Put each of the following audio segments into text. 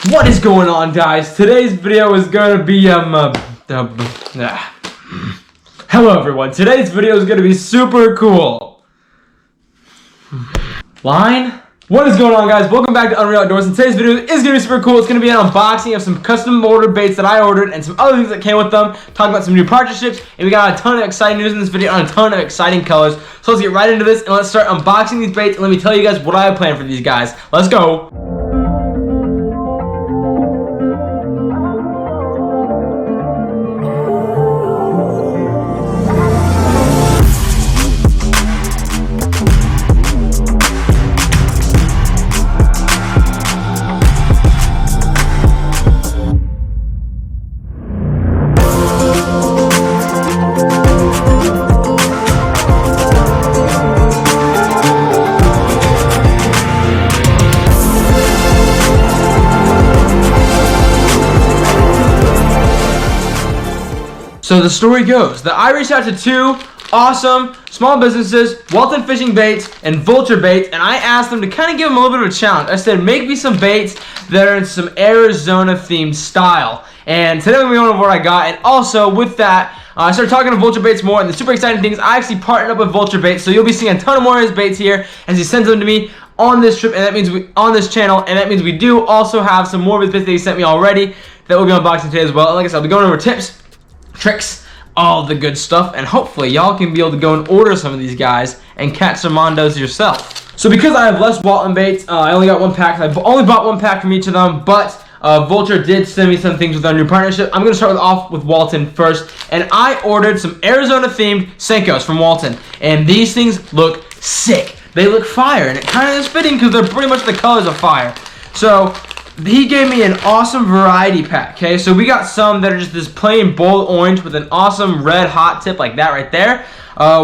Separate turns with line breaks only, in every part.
What is going on, guys? Today's video is gonna be hello everyone. Today's video is gonna be super cool. Line? What is going on, guys? Welcome back to Unreal Outdoors, and today's video is gonna be super cool. It's gonna be an unboxing of some custom ordered baits that I ordered and some other things that came with them. Talk about some new partnerships, and we got a ton of exciting news in this video on a ton of exciting colors. So let's get right into this and let's start unboxing these baits, and let me tell you guys what I have planned for these guys. Let's go. So the story goes that I reached out to two awesome small businesses, Walton Fishing Baits and Vulture Baits, and I asked them to kind of give them a little bit of a challenge. I said, make me some baits that are in some Arizona themed style. And today we went over what I got, and also with that, I started talking to Vulture Baits more, and the super exciting thing is I actually partnered up with Vulture Baits, so you'll be seeing a ton of more of his baits here as he sends them to me on this trip, and that means on this channel, and that means we do also have some more of his baits that he sent me already that we'll be unboxing today as well. And like I said, I'll be going over tips, tricks, all the good stuff, and hopefully y'all can be able to go and order some of these guys and catch some mondos yourself. So because I have less Walton Baits, I only got one pack. I only bought one pack from each of them, but Vulture did send me some things with our new partnership. I'm going to start off with Walton first, and I ordered some Arizona themed Senkos from Walton, and these things look sick. They look fire, and it kind of is fitting because they're pretty much the colors of fire. So he gave me an awesome variety pack, okay? So we got some that are just this plain bold orange with an awesome red hot tip like that right there.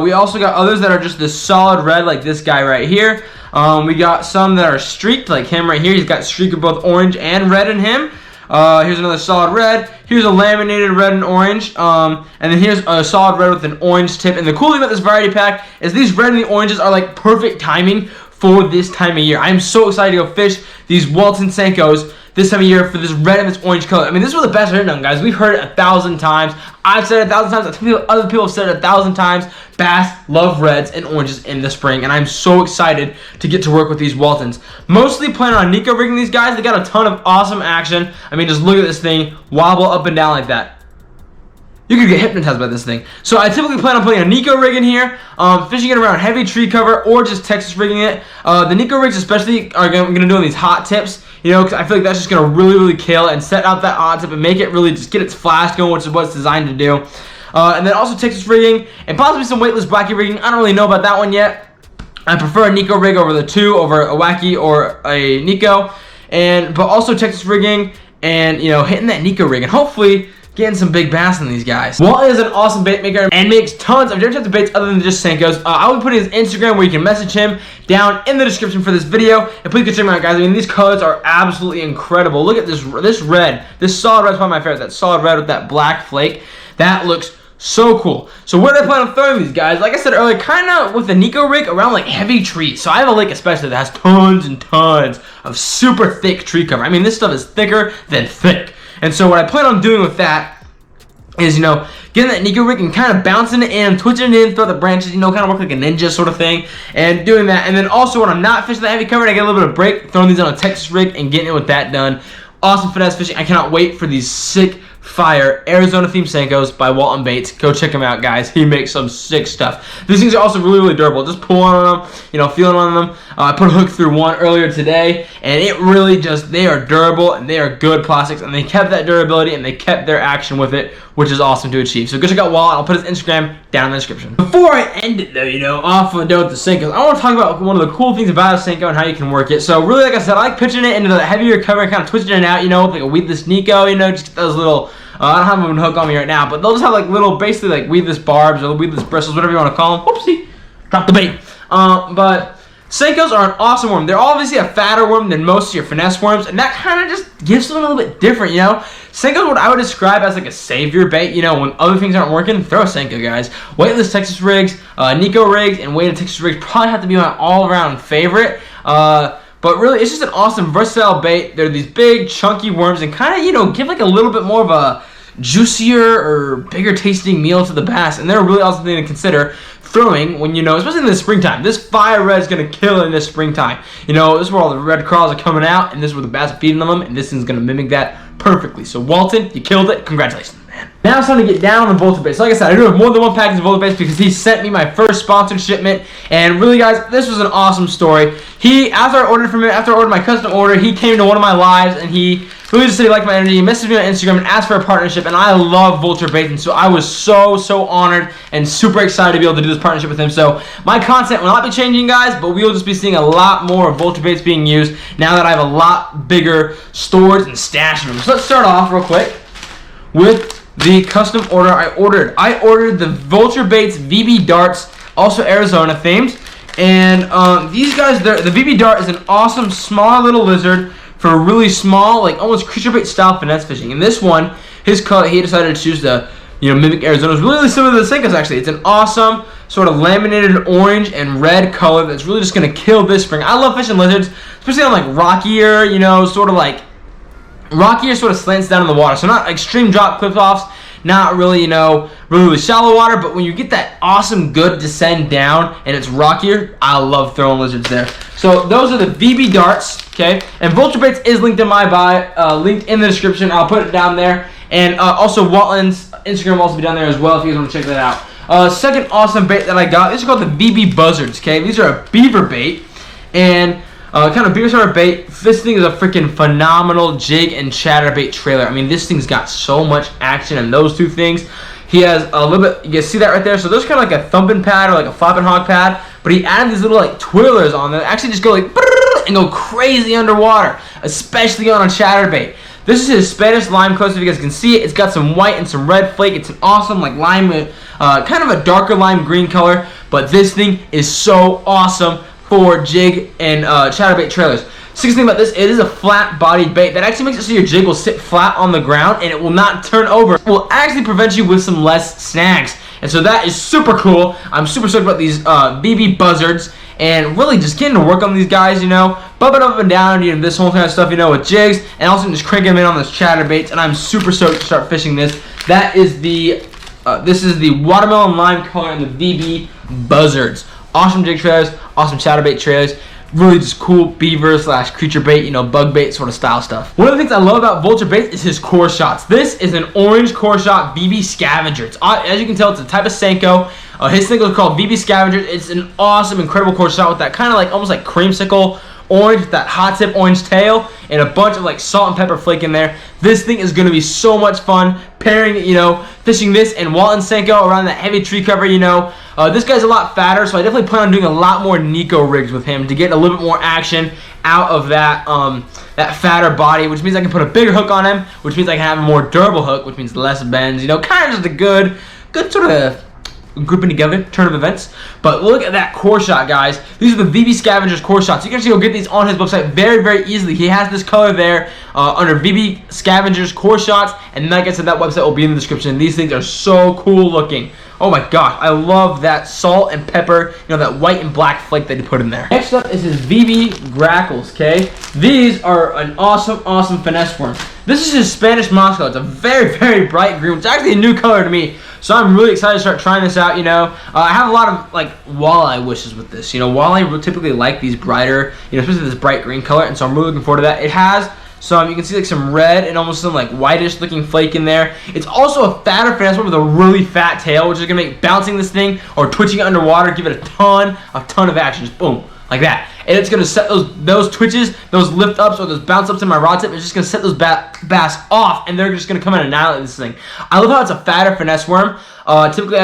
We also got others that are just this solid red like this guy right here. We got some that are streaked like him right here. He's got streak of both orange and red in him. Here's another solid red. Here's a laminated red and orange. And then here's a solid red with an orange tip. And the cool thing about this variety pack is these red and the oranges are like perfect timing for this time of year. I'm so excited to go fish these Walton Senkos this time of year for this red and this orange color. I mean, this is what the best written on, guys. We've heard it 1,000 times. I've said it 1,000 times. Other people have said it 1,000 times. Bass love reds and oranges in the spring, and I'm so excited to get to work with these Waltons. Mostly planning on Nico rigging these guys. They got a ton of awesome action. I mean, just look at this thing wobble up and down like that. You could get hypnotized by this thing. So I typically plan on putting a Nico rig in here, fishing it around heavy tree cover, or just Texas rigging it. The Nico rigs especially are going to do on these hot tips, you know, because I feel like that's just going to really kill and set out that hot tip and make it really just get its flash going, which is what it's designed to do. And then also Texas rigging and possibly some weightless wacky rigging. I don't really know about that one yet. I prefer a Nico rig over over a wacky or a Nico, but also Texas rigging and, you know, hitting that Nico rig and hopefully getting some big bass in these guys. Walton is an awesome bait maker and makes tons of different types of baits other than just Senkos. I will be putting his Instagram where you can message him down in the description for this video. And please go check him out, guys. I mean, these colors are absolutely incredible. Look at this red. This solid red is probably my favorite. That solid red with that black flake. That looks so cool. So where do I plan on throwing these guys? Like I said earlier, kind of with the Nico rig around like heavy trees. So I have a lake especially that has tons and tons of super thick tree cover. I mean, this stuff is thicker than thick. And so what I plan on doing with that is, you know, getting that Nico rig and kind of bouncing it in, twitching it in through the branches, you know, kind of work like a ninja sort of thing, and doing that. And then also when I'm not fishing that heavy cover and I get a little bit of break, throwing these on a Texas rig and getting it with that done. Awesome finesse fishing. I cannot wait for these sick fire Arizona themed Senkos by Walton Baits. Go check him out, guys. He makes some sick stuff. These things are also really durable. Just pulling on them, you know, feeling on them. I put a hook through one earlier today, and it really just, they are durable and they are good plastics, and they kept that durability and they kept their action with it, which is awesome to achieve. So go check out Walt. I'll put his Instagram down in the description. Before I end it though, you know, off on the note with the Senkos, I want to talk about one of the cool things about a Senko and how you can work it. So really, like I said, I like pitching it into the heavier cover and kind of twisting it out, you know, with like a weedless Nico, you know, just get those little, I don't have them hook on me right now, but they'll just have like little, basically like weedless barbs or weedless bristles, whatever you want to call them. Whoopsie, dropped the bait. But Senkos are an awesome worm. They're obviously a fatter worm than most of your finesse worms, and that kind of just gives them a little bit different, you know? Senko is what I would describe as like a savior bait. You know, when other things aren't working, throw a Senko, guys. Weightless Texas rigs, Nico rigs, and weighted Texas rigs probably have to be my all-around favorite. But really, it's just an awesome, versatile bait. They're these big, chunky worms and kind of, you know, give like a little bit more of a juicier or bigger tasting meal to the bass. And they're a really awesome thing to consider throwing when, you know, especially in the springtime. This fire red is going to kill in this springtime. You know, this is where all the red crawls are coming out, and this is where the bass are feeding on them, and this thing's going to mimic that perfectly. So, Walton, you killed it. Congratulations, man. Now it's time to get down on the Vulture Baits. Like I said, I do have more than one package of Vulture Baits because he sent me my first sponsored shipment. And really, guys, this was an awesome story. After I ordered my custom order, he came to one of my lives and he really just said he liked my energy. He messaged me on Instagram and asked for a partnership. And I love Vulture Baits, and so I was so honored and super excited to be able to do this partnership with him. So my content will not be changing, guys, but we will just be seeing a lot more of Vulture Baits being used now that I have a lot bigger storage and stash room. So let's start off real quick with the custom order I ordered. I ordered the Vulture Baits VB darts, also Arizona themed. And these guys, the VB dart is an awesome small little lizard for really small, like almost creature bait style finesse fishing. And this one, his color, he decided to choose to, you know, mimic Arizona. It's really similar to the Senkos actually. It's an awesome sort of laminated orange and red color that's really just gonna kill this spring. I love fishing lizards, especially on like rockier, you know, sort of slants down in the water. So not extreme drop cliff offs, not really, you know, really shallow water, but when you get that awesome good descend down and it's rockier, I love throwing lizards there. So those are the VB darts, okay? And Vulture Baits is linked in my bio, linked in the description. I'll put it down there. And also Walton's Instagram will also be down there as well if you guys want to check that out. Second awesome bait that I got, these are called the VB buzzards, okay? These are a beaver bait. And kind of beaver starter bait. This thing is a freaking phenomenal jig and chatterbait trailer. I mean, this thing's got so much action, and those two things. He has a little bit, you can see that right there. So there's kind of like a thumping pad or like a flopping hog pad, but he added these little like twirlers on that actually just go like and go crazy underwater, especially on a chatterbait. This is his Spanish lime coat, so if you guys can see it. It's got some white and some red flake. It's an awesome like lime, kind of a darker lime green color, but this thing is so awesome for jig and chatterbait trailers. Sixth thing about this, it is a flat-bodied bait. That actually makes it so your jig will sit flat on the ground and it will not turn over. It will actually prevent you with some less snags. And so that is super cool. I'm super stoked about these VB buzzards and really just getting to work on these guys, you know, bumping up and down, you know, this whole kind of stuff, you know, with jigs, and also just cranking them in on those chatterbaits. And I'm super stoked to start fishing this. That is the this is the watermelon lime color and the VB buzzards. Awesome jig trailers, awesome chatterbait trailers, really just cool beaver / creature bait, you know, bug bait sort of style stuff. One of the things I love about Vulture Baits is his core shots. This is an orange core shot VB Scavenger. It's, as you can tell, it's a type of Senko. His Senko is called VB Scavenger. It's an awesome, incredible core shot with that kind of like almost like creamsicle orange with that hot tip orange tail and a bunch of like salt and pepper flake in there. This thing is going to be so much fun pairing, you know, fishing this and Walton Senko around that heavy tree cover, you know. This guy's a lot fatter, so I definitely plan on doing a lot more Nico rigs with him to get a little bit more action out of that that fatter body, which means I can put a bigger hook on him, which means I can have a more durable hook, which means less bends, you know, kind of just a good sort of grouping together turn of events. But look at that core shot, guys. These are the VB Scavengers core shots. You can actually go get these on his website very easily. He has this color there under VB Scavengers core shots, and like I said, that website will be in the description. These things are so cool looking. Oh my gosh, I love that salt and pepper, you know, that white and black flake that he put in there. Next up is his VB Grackles, okay? These are an awesome finesse worm. This is his Spanish moss color. It's a very bright green. It's actually a new color to me, so I'm really excited to start trying this out, you know. I have a lot of, like, walleye wishes with this. You know, walleye typically like these brighter, you know, especially this bright green color, and so I'm really looking forward to that. It has some, you can see like some red and almost some like whitish looking flake in there. It's also a fatter finesse worm with a really fat tail, which is going to make bouncing this thing or twitching it underwater give it a ton of action. Just boom, like that. And it's going to set those twitches, those lift ups or those bounce ups in my rod tip. It's just going to set those bass off, and they're just going to come and annihilate this thing. I love how it's a fatter finesse worm. Typically,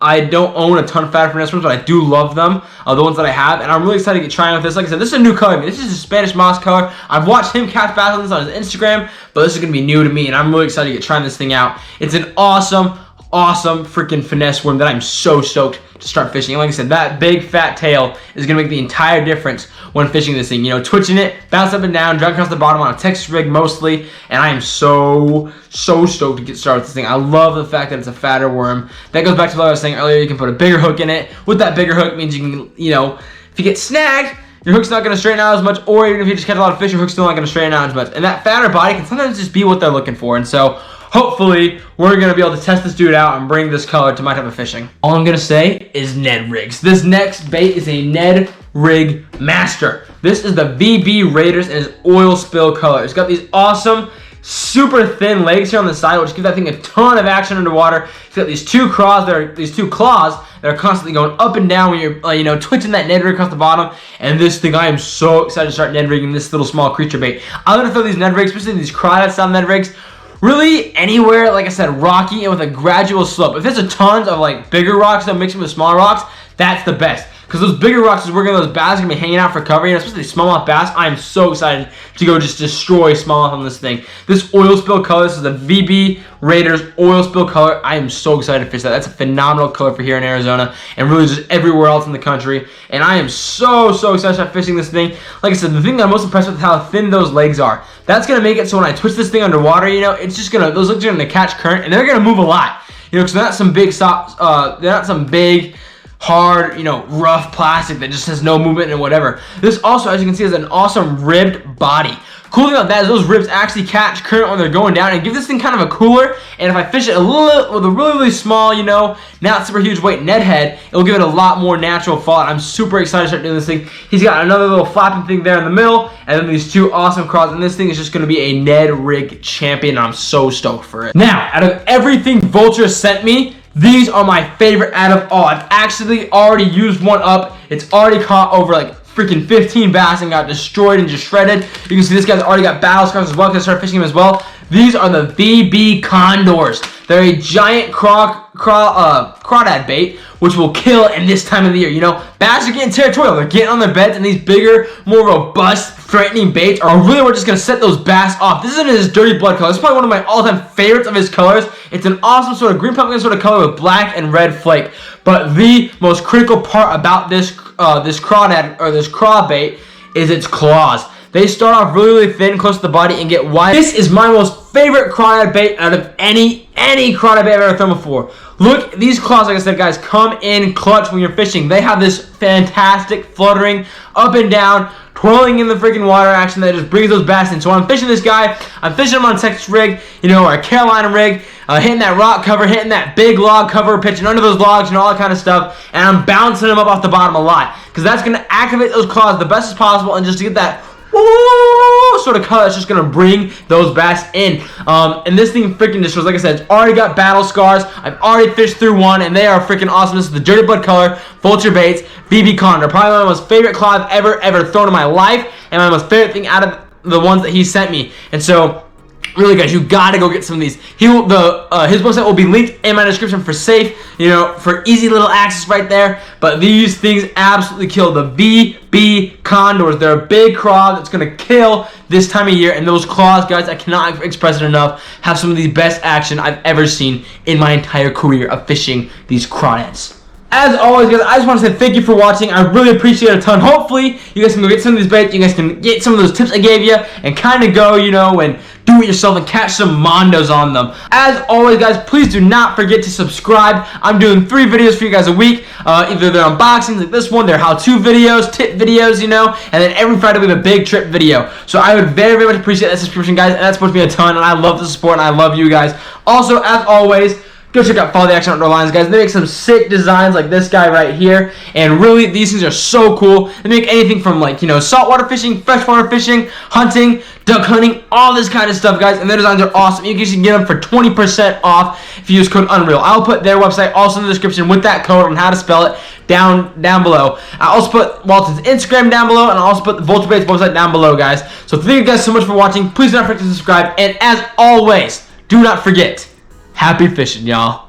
I don't own a ton of fatter finesse worms, but I do love them, the ones that I have, and I'm really excited to get trying with this. Like I said, this is a new color to me. This is a Spanish moss color. I've watched him catch bass on this on his Instagram, but this is going to be new to me, and I'm really excited to get trying this thing out. It's an awesome freaking finesse worm that I'm so stoked to start fishing. And like I said, that big fat tail is going to make the entire difference when fishing this thing. You know, twitching it, bounce up and down, drag across the bottom on a Texas rig mostly, and I am so stoked to get started with this thing. I love the fact that it's a fatter worm. That goes back to what I was saying earlier. You can put a bigger hook in it. With that bigger hook, it means you can, you know, if you get snagged, your hook's not going to straighten out as much, or even if you just catch a lot of fish, your hook's still not going to straighten out as much. And that fatter body can sometimes just be what they're looking for. And so hopefully we're going to be able to test this dude out and bring this color to my type of fishing. All I'm going to say is Ned rigs. This next bait is a Ned rig master. This is the VB Raiders in its oil spill color. It's got these awesome, super thin legs here on the side, which give that thing a ton of action underwater. It's got these two claws that are constantly going up and down when you're twitching that Ned rig across the bottom. And this thing, I am so excited to start Ned rigging this little small creature bait. I'm gonna throw these Ned rigs, especially these crawdad style Ned rigs, really anywhere, like I said, rocky and with a gradual slope. If there's a tons of like bigger rocks that mix with smaller rocks, that's the best. Because those bigger rocks is where those bass are going to be hanging out for cover. Especially smallmouth bass. I am so excited to go just destroy smallmouth on this thing. This oil spill color, this is the VB Raiders oil spill color. I am so excited to fish that. That's a phenomenal color for here in Arizona and really just everywhere else in the country. And I am so excited to start fishing this thing. Like I said, the thing that I'm most impressed with is how thin those legs are. That's going to make it so when I twist this thing underwater, it's just going to, those legs are going to catch current and they're going to move a lot. Because they're not some big they're not some big, hard, rough plastic that just has no movement and whatever. This also, as you can see, has an awesome ribbed body. Cool thing about that is those ribs actually catch current when they're going down and give this thing kind of a cooler. And if I fish it with a really small, not super huge weight Ned head, it'll give it a lot more natural fall. And I'm super excited to start doing this thing. He's got another little flapping thing there in the middle, and then these two awesome crawls. And this thing is just going to be a Ned rig champion, and I'm so stoked for it. Now, out of everything Vulture sent me, these are my favorite out of all. I've actually already used one up. It's already caught over like freaking 15 bass and got destroyed and just shredded. You can see this guy's already got battle scars as well because I started fishing him as well. These are the VB Condors. They're a giant crawdad bait, which will kill in this time of the year. Bass are getting territorial. They're getting on their beds, and these bigger, more robust, threatening baits are really what just going to set those bass off. This is in his dirty blood color. This is probably one of my all-time favorites of his colors. It's an awesome sort of green pumpkin sort of color with black and red flake. But the most critical part about this crawdad or this craw bait is its claws. They start off really thin, close to the body, and get wide. This is my most favorite crawdad bait out of any crawdad bait I've ever thrown before. Look, these claws, like I said, guys, come in clutch when you're fishing. They have this fantastic fluttering up and down, twirling in the freaking water action that just brings those bass in. So when I'm fishing this guy, I'm fishing him on a Texas rig, or a Carolina rig, hitting that rock cover, hitting that big log cover, pitching under those logs, all that kind of stuff, and I'm bouncing him up off the bottom a lot because that's going to activate those claws the best as possible and just to get that sort of color that's just gonna bring those bass in. And this thing freaking just shows, like I said, it's already got battle scars. I've already fished through one, and they are freaking awesome. This is the dirty blood color Vulture Baits VB Condor. Probably one of my most favorite claws I've ever thrown in my life, and my most favorite thing out of the ones that he sent me. And so, really, guys, you gotta go get some of these. His website will be linked in my description for safe, for easy little access right there. But these things absolutely kill. The VB Condors. They're a big craw that's gonna kill this time of year. And those claws, guys, I cannot express it enough, have some of the best action I've ever seen in my entire career of fishing these crawdads. As always, guys, I just want to say thank you for watching. I really appreciate it a ton. Hopefully, you guys can go get some of these baits. You guys can get some of those tips I gave you and kind of go, and do it yourself and catch some mondos on them. As always, guys, please do not forget to subscribe. I'm doing 3 videos for you guys a week. Either they're unboxings like this one, they're how-to videos, tip videos, and then every Friday we have a big trip video. So I would very much appreciate that subscription, guys, and that supports me a ton, and I love the support, and I love you guys. Also, as always, go check out Follow the Action Outdoor Lines, guys. They make some sick designs like this guy right here. And really, these things are so cool. They make anything from, saltwater fishing, freshwater fishing, hunting, duck hunting, all this kind of stuff, guys. And their designs are awesome. You can get them for 20% off if you use code UNREAL. I'll put their website also in the description with that code on how to spell it down below. I'll also put Walton's Instagram down below, and I'll also put the Vulture Baits website down below, guys. So thank you guys so much for watching. Please do not forget to subscribe. And as always, do not forget, happy fishing, y'all.